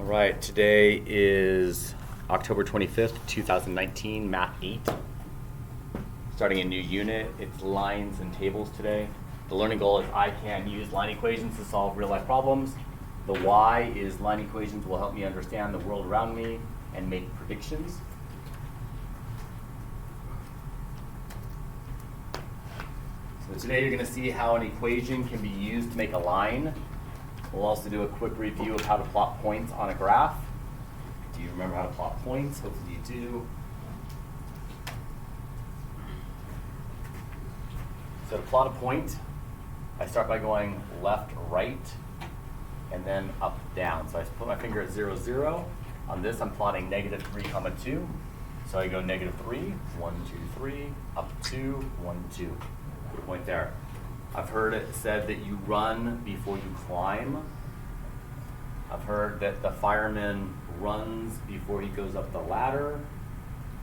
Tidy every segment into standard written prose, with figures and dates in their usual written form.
All right, today is October 25th, 2019, Math 8. Starting a new unit, it's lines and tables today. The learning goal is I can use line equations to solve real life problems. The why is line equations will help me understand the world around me and make predictions. So today you're going to see how an equation can be used to make a line. We'll also do a quick review of how to plot points on a graph. Do you remember how to plot points? Hopefully you do. So to plot a point, I start by going left, right, and then up, down. So I put my finger at 0, 0. On this, I'm plotting negative 3, 2. So I go negative 3, 1, 2, 3, up 2, 1, 2. Put a point there. I've heard it said that you run before you climb. I've heard that the fireman runs before he goes up the ladder.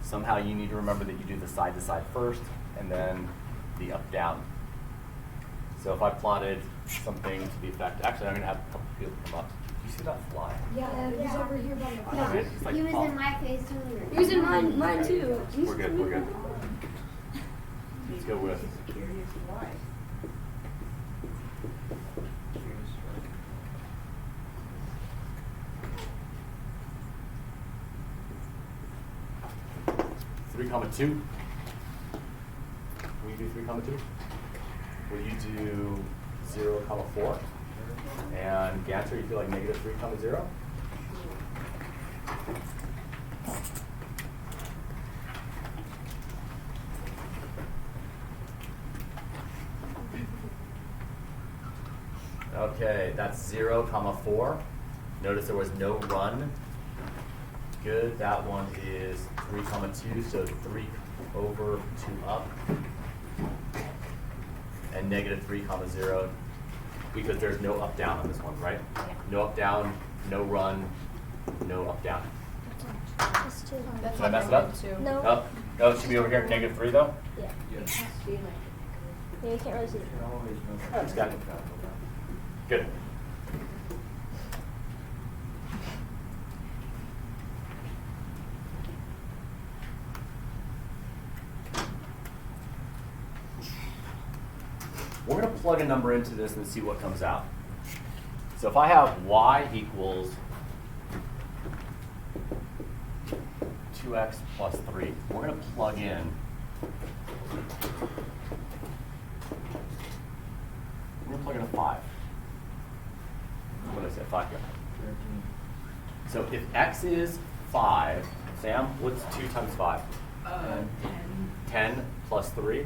Somehow you need to remember that you do the side to side first and then the up down. So if I plotted something to the effect, actually I'm going to have a couple people come up. Do you see that fly? Yeah, he's over here by the car. Yeah, Like he was in my face too. He was in mine too. We're good, we're good. Let's go with. Three comma 2. Will you do 3, 2? Will you do 0, 4? And Ganser, you feel like negative 3, 0? Okay, that's 0, 4. Notice there was no run. Good, that one is 3, 2, so 3 over, 2 up. And negative 3, 0, because there's no up, down on this one, right? Yeah. No up, down, no run, no up, down. That's two. Did I mess it up? No. Oh, no, it should be over here, negative 3 though? Yeah. Yeah, you can't really see it. I just got it. Good. We're going to plug a number into this and see what comes out. So if I have y equals 2x plus 3, we're going to plug in. We're going to plug in a 5. What did I say? 5 here. So if x is 5, Sam, what's 2 times 5? 10 plus 3?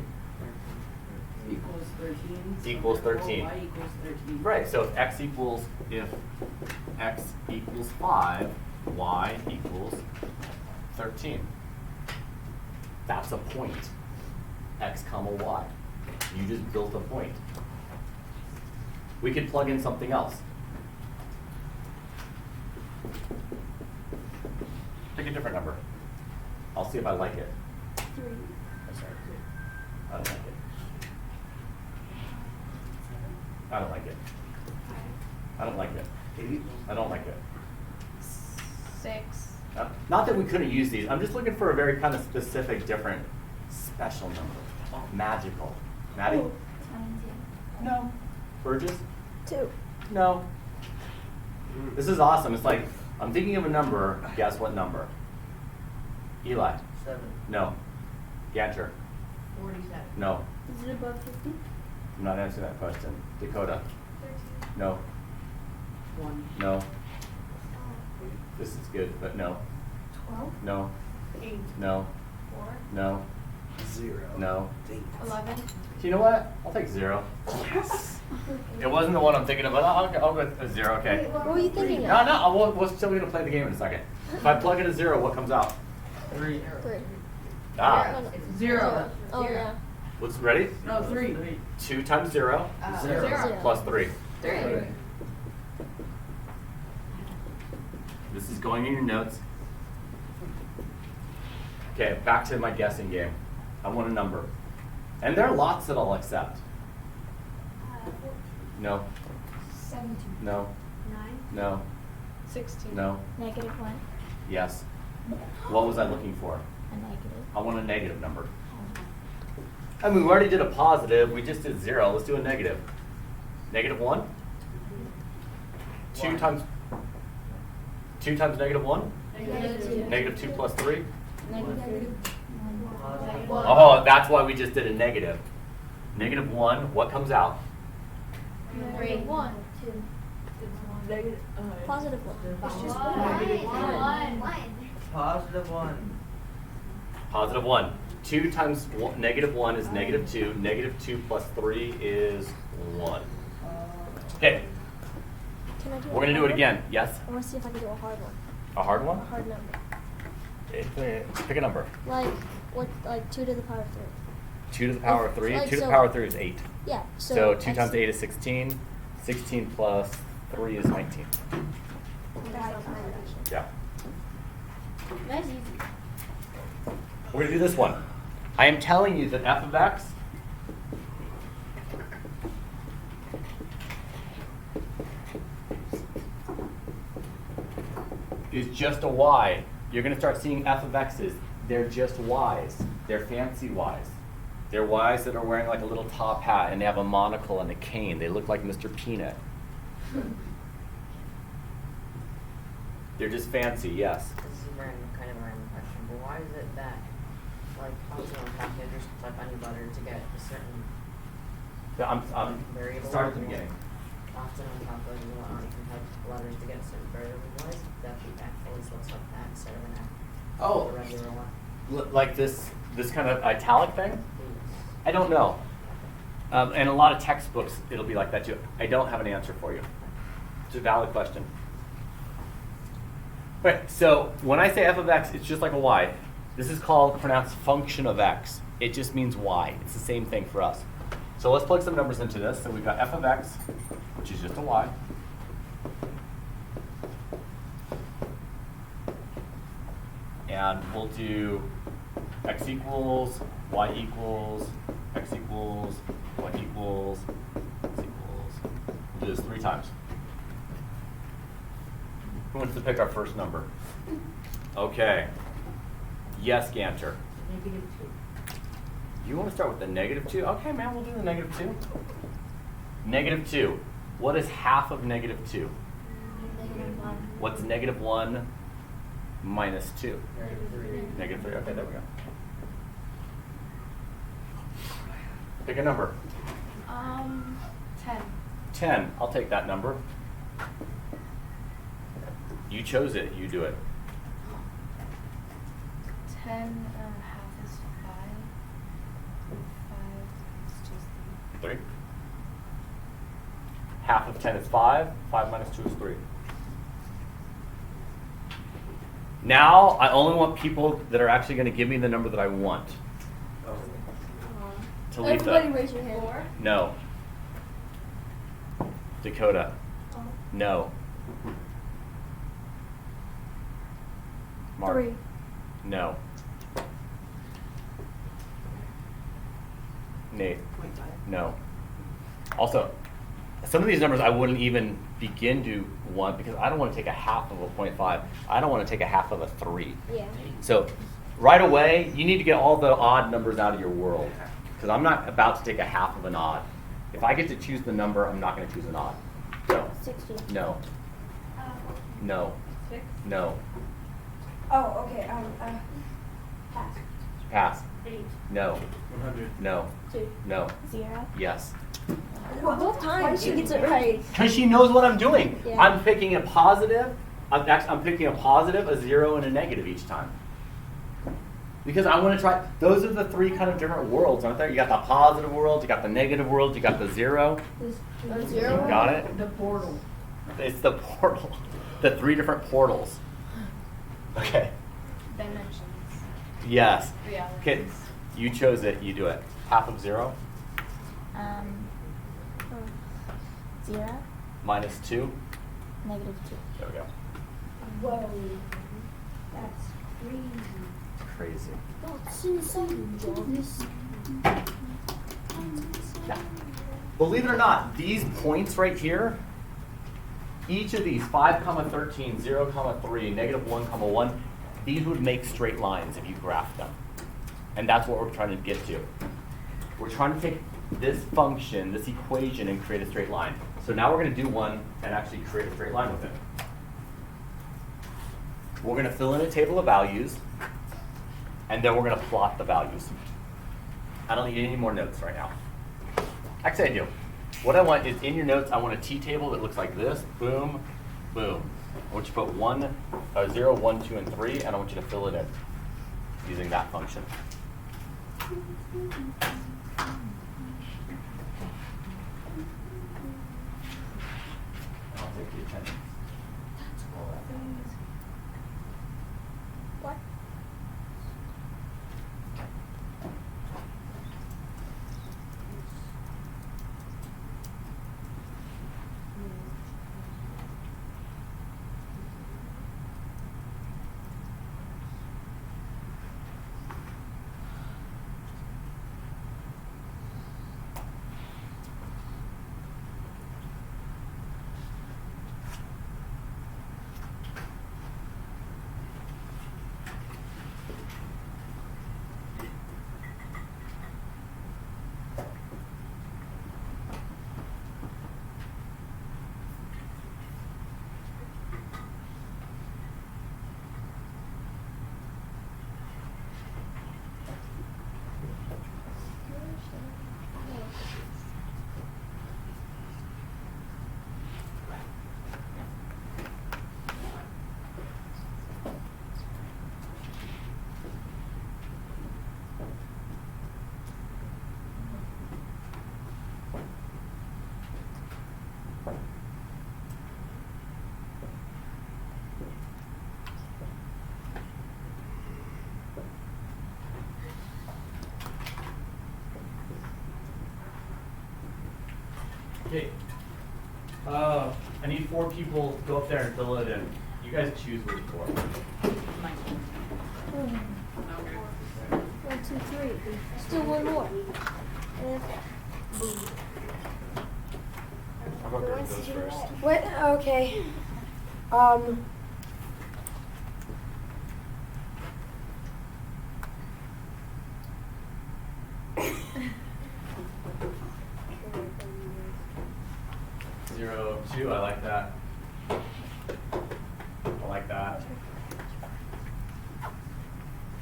Equals 13. Equals 13. Y equals 13. Right, so if x equals 5, y equals 13. That's a point. X comma y. You just built a point. We could plug in something else. Pick a different number. I'll see if I like it. 3. I'm sorry, 3. I don't like it. I don't like it. I don't like it. I don't like it. 6. Not that we couldn't use these. I'm just looking for a very kind of specific, different, special number. Magical. Maddie? 22. No. Burgess? 2. No. This is awesome. It's like, I'm thinking of a number. Guess what number? Eli? 7. No. Ganter? 47. No. Is it above 50? I'm not answering that question. Dakota? 13. No. 1. No. This is good, but no. 12. No. 8. No. 4. No. 0. No. 11. You know what? I'll take 0. Yes. It wasn't the one I'm thinking of, but I'll go with a 0, okay. Wait, What were you thinking No, of? no, we're still going to play the game in a second. If I plug in a 0, what comes out? 3. 3. Ah, No, no. 0. Oh, yeah. what's ready? No, 3. 2 times 0 0. plus 3. 3. This is going in your notes. Okay, back to my guessing game. I want a number. And there are lots that I'll accept. 14. No, 17. no, 9. no, 16. No. -1. Yes. What was I looking for? A negative. I want a negative number. I mean, we already did a positive. We just did 0. Let's do a negative. -1? 2 times -1? -2 plus 3? Oh, that's why we just did a negative. -1, what comes out? -1. 2. Positive 1. It's just Positive 1. Positive 1. 2 times -1 is -2. -2 plus 3 is 1. Okay, Can I do we're going to do it again. Yes? I want to see if I can do a hard one. A hard A one? hard number. Pick a number. Like 2 to the power of 3. 2 to the power of 3? Like 2 to the so- power of 3 is 8. Yeah. So 2 times X- 8 is 16. 16 plus 3 is 19. Yeah. That's easy. We're going to do this one. I am telling you that f of x is just a y. You're going to start seeing f of x's. They're just y's. They're fancy y's. They're y's that are wearing like a little top hat and they have a monocle and a cane. They look like Mr. Peanut. They're just fancy, yes. This is a random, kind of a random question, but why is it that, like, functional calculators type any butter to get a certain So I'm variable? start at the beginning. Often on calculators and whatnot, you can type letters to get a certain variable. Why is that feedback always looks like that instead of an F? Oh. The regular one. Like this kind of italic thing? I don't know. And a lot of textbooks, it'll be like that too. I don't have an answer for you. It's a valid question. Okay, so when I say f of x, it's just like a y. This is called pronounced function of x. It just means y. It's the same thing for us. So let's plug some numbers into this. So we've got f of x, which is just a y. And we'll do x equals, y equals, x equals, y equals, x equals. We'll do this 3 times. Who wants to pick our first number? Okay. Yes, Ganter. -2. You want to start with the -2? Okay, man, we'll do the -2. -2. What is half of -2? What's -1 minus 2? -3. Okay, there we go. Pick a number. 10. 10. I'll take that number. You chose it. You do it. 10 half is 5. 5 is just 3. Half of 10 is 5. 5 minus 2 is 3. Now, I only want people that are actually going to give me the number that I want. Talitha. Everybody raise your hand. 4. No. Dakota. No. Mark. 3. No. Nate. No. Also, some of these numbers I wouldn't even begin to want because I don't want to take a half of a 0.5. I don't want to take a half of a 3. Yeah. So right away, you need to get all the odd numbers out of your world because I'm not about to take a half of an odd. If I get to choose the number, I'm not going to choose an odd. So, 16. no. No. 6. No. Oh, okay. Pass. Pass. 8. No. 100. No. 2. No. 0. Yes. Both times she gets it right. Because she knows what I'm doing. Yeah. I'm picking a positive. I'm picking a positive, a 0, and a negative each time. Because I want to try. Those are the 3 kind of different worlds, aren't there? You got the positive world, you got the negative world, you got the 0. A 0. You got it? The portal. It's the portal. The 3 different portals. Okay. Dimensions. Yes. Realities. Okay. You chose it. You do it. Half of 0 0. minus 2. -2. There we go. Whoa. That's crazy. Crazy. Now, believe it or not, these points right here, each of these 5, 13, 0, 3, negative 1, 1, these would make straight lines if you graph them. And that's what we're trying to get to. We're trying to take this function, this equation, and create a straight line. So now we're going to do one and actually create a straight line with it. We're going to fill in a table of values, and then we're going to plot the values. I don't need any more notes right now. Actually, I do. What I want is in your notes, I want a t-table that looks like this. Boom, boom. I want you to put 0, 1, 2, and 3, and I want you to fill it in using that function. I'll take the attendance. What? Okay. I need 4 people. Go up there and fill it in. You guys choose which 4. 1, 2, 3. Still one more. How about Greg goes first? What? Okay. 0, 2, I like that. I like that.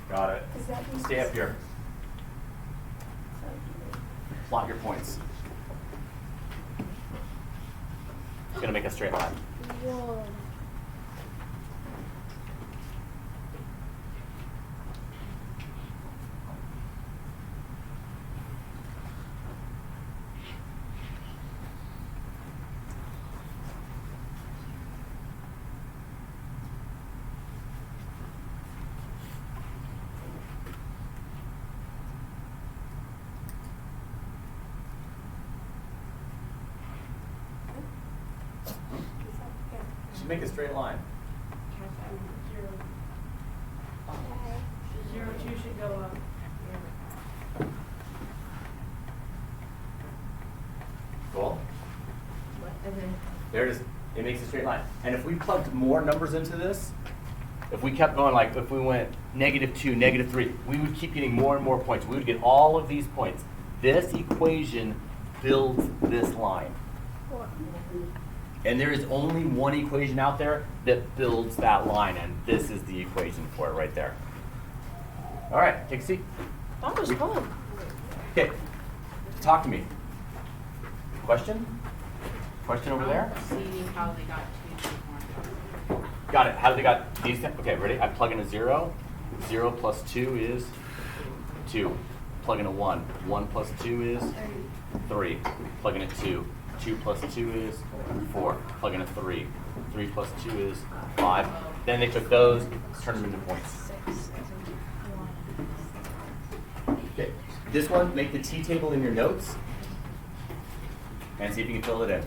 Got it. Is that Stay up here. Plot your points. Gonna make a straight line. 1. Should make a straight line. 0, 2 should go up. Cool. There it is. It makes a straight line. And if we plugged more numbers into this, if we kept going, like if we went -2, -3, we would keep getting more and more points. We would get all of these points. This equation builds this line. 4. And there is only one equation out there that builds that line, and this is the equation for it right there. All right, take a seat. That was fun. Okay, talk to me. Question? Question over there? See how they got 2, 3, 4. Got it. How did they got these? Okay, ready? I plug in a 0. 0 plus 2 is 2. Plug in a 1. 1 plus 2 is 3. Plug in a 2. 2 plus 2 is 4. Plug in a 3. 3 plus 2 is 5. Then they took those, turned them into points. 6, 1. Okay. This one, make the t-table in your notes and see if you can fill it in.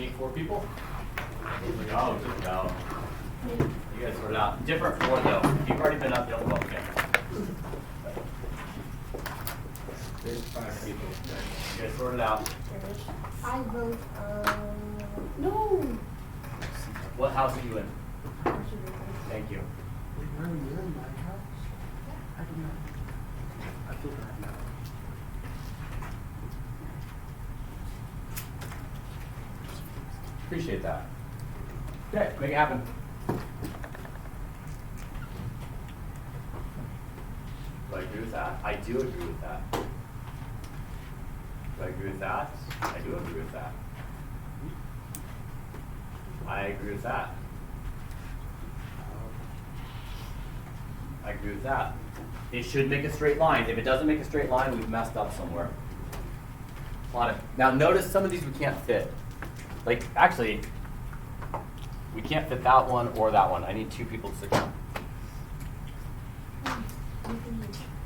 need 4 people? Oh, just go. You guys sort it out. Different floor though. If you've already been up, don't go up again. There's 5 people. You guys sort it out. I vote, No. What house are you in? Thank you. Wait, are you in my house? I don't know. I feel bad now. Appreciate that. Okay, make it happen. Do I agree with that? I do agree with that. Do I agree with that? I do agree with that. I agree with that. I agree with that. It should make a straight line. If it doesn't make a straight line, we've messed up somewhere. Plot it. Now notice some of these we can't fit. Like, actually, we can't fit that one or that one. I need 2 people to sit down.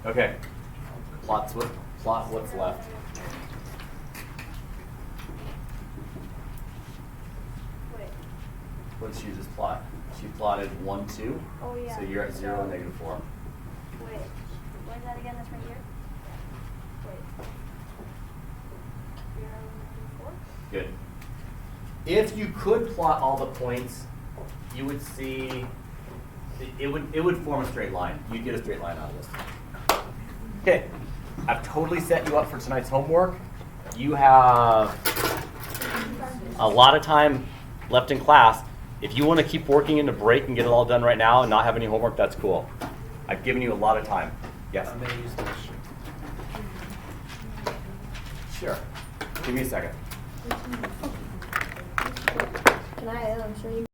Okay. Plot what's left. wait. What did she just plot? She plotted 1, 2. Oh, yeah. So you're at 0 and negative 4. Wait, what is that again? That's right here? Wait. 0, 4? Good. If you could plot all the points, you would see it would form a straight line. You'd get a straight line out of this. Okay, I've totally set you up for tonight's homework. You have a lot of time left in class. If you want to keep working into break and get it all done right now and not have any homework, that's cool. I've given you a lot of time. Yes? I'm gonna use this. Sure. Give me a second. Can I show you